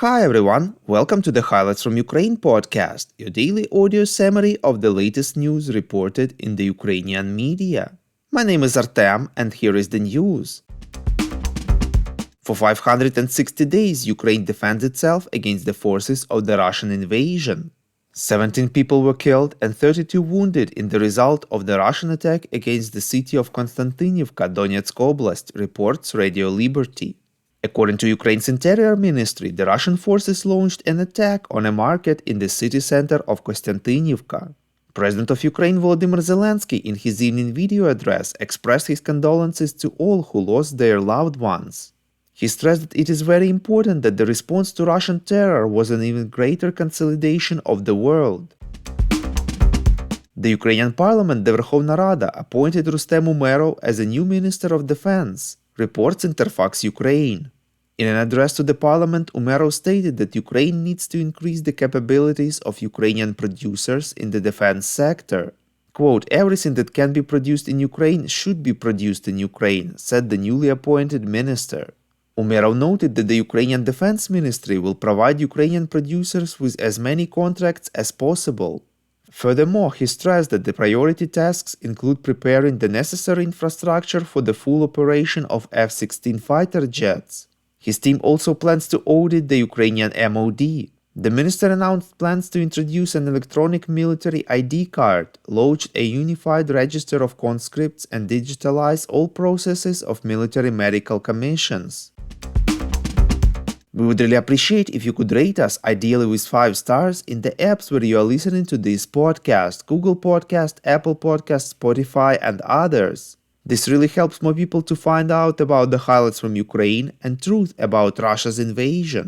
Hi everyone, welcome to the Highlights from Ukraine podcast, your daily audio summary of the latest news reported in the Ukrainian media. My name is Artem and here is the news. For 560 days, Ukraine defends itself against the forces of the Russian invasion. 17 people were killed and 32 wounded in the result of the Russian attack against the city of Konstantinivka, Donetsk Oblast, reports Radio Liberty. According to Ukraine's Interior Ministry, the Russian forces launched an attack on a market in the city center of Konstantinivka. President of Ukraine Volodymyr Zelensky, in his evening video address, expressed his condolences to all who lost their loved ones. He stressed that it is very important that the response to Russian terror was an even greater consolidation of the world. The Ukrainian parliament, the Verkhovna Rada, appointed Rustem Umerov as a new Minister of Defense, reports Interfax Ukraine. In an address to the parliament, Umerov stated that Ukraine needs to increase the capabilities of Ukrainian producers in the defense sector. Quote, "Everything that can be produced in Ukraine should be produced in Ukraine," said the newly appointed minister. Umerov noted that the Ukrainian Defense Ministry will provide Ukrainian producers with as many contracts as possible. Furthermore, he stressed that the priority tasks include preparing the necessary infrastructure for the full operation of F-16 fighter jets. His team also plans to audit the Ukrainian MOD. The minister announced plans to introduce an electronic military ID card, launch a unified register of conscripts, and digitalize all processes of military medical commissions. We would really appreciate if you could rate us, ideally with 5 stars, in the apps where you are listening to this podcast: Google Podcast, Apple Podcast, Spotify, and others. This really helps more people to find out about the highlights from Ukraine and truth about Russia's invasion.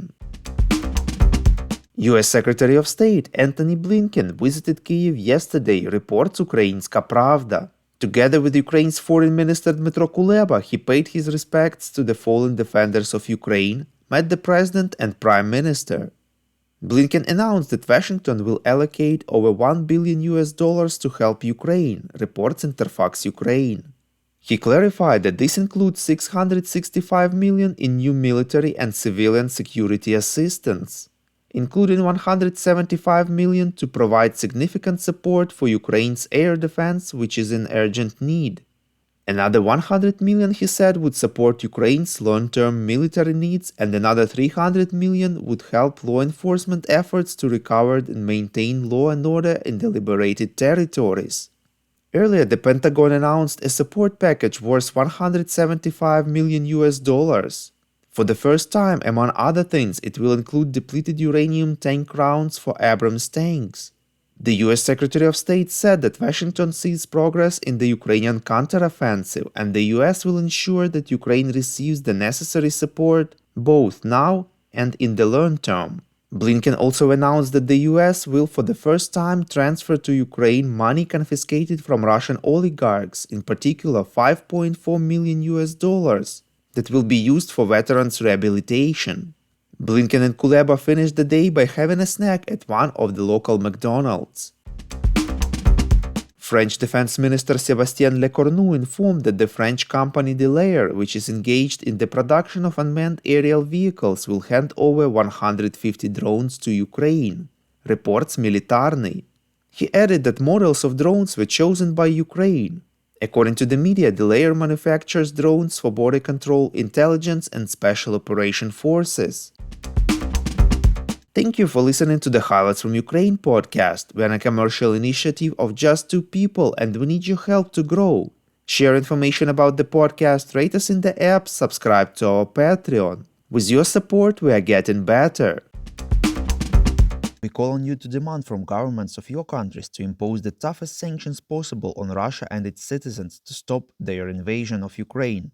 US Secretary of State Antony Blinken visited Kyiv yesterday, reports Ukrainska Pravda. Together with Ukraine's Foreign Minister Dmytro Kuleba, he paid his respects to the fallen defenders of Ukraine, met the President and Prime Minister. Blinken announced that Washington will allocate over $1 billion to help Ukraine, reports Interfax Ukraine. He clarified that this includes $665 million in new military and civilian security assistance, including $175 million to provide significant support for Ukraine's air defense, which is in urgent need. Another $100 million, he said, would support Ukraine's long-term military needs, and another $300 million would help law enforcement efforts to recover and maintain law and order in the liberated territories. Earlier, the Pentagon announced a support package worth $175 million. For the first time, among other things, it will include depleted uranium tank rounds for Abrams tanks. The US Secretary of State said that Washington sees progress in the Ukrainian counteroffensive, and the US will ensure that Ukraine receives the necessary support both now and in the long term. Blinken also announced that the US will for the first time transfer to Ukraine money confiscated from Russian oligarchs, in particular $5.4 million that will be used for veterans' rehabilitation. Blinken and Kuleba finished the day by having a snack at one of the local McDonald's. French Defense Minister Sébastien Lecornu informed that the French company Delair, which is engaged in the production of unmanned aerial vehicles, will hand over 150 drones to Ukraine, reports Militarny. He added that models of drones were chosen by Ukraine. According to the media, Delair manufactures drones for border control, intelligence, and special operation forces. Thank you for listening to the Highlights from Ukraine podcast. We're a commercial initiative of just 2 people and we need your help to grow. Share information about the podcast, rate us in the app, subscribe to our Patreon. With your support, we are getting better. We call on you to demand from governments of your countries to impose the toughest sanctions possible on Russia and its citizens to stop their invasion of Ukraine.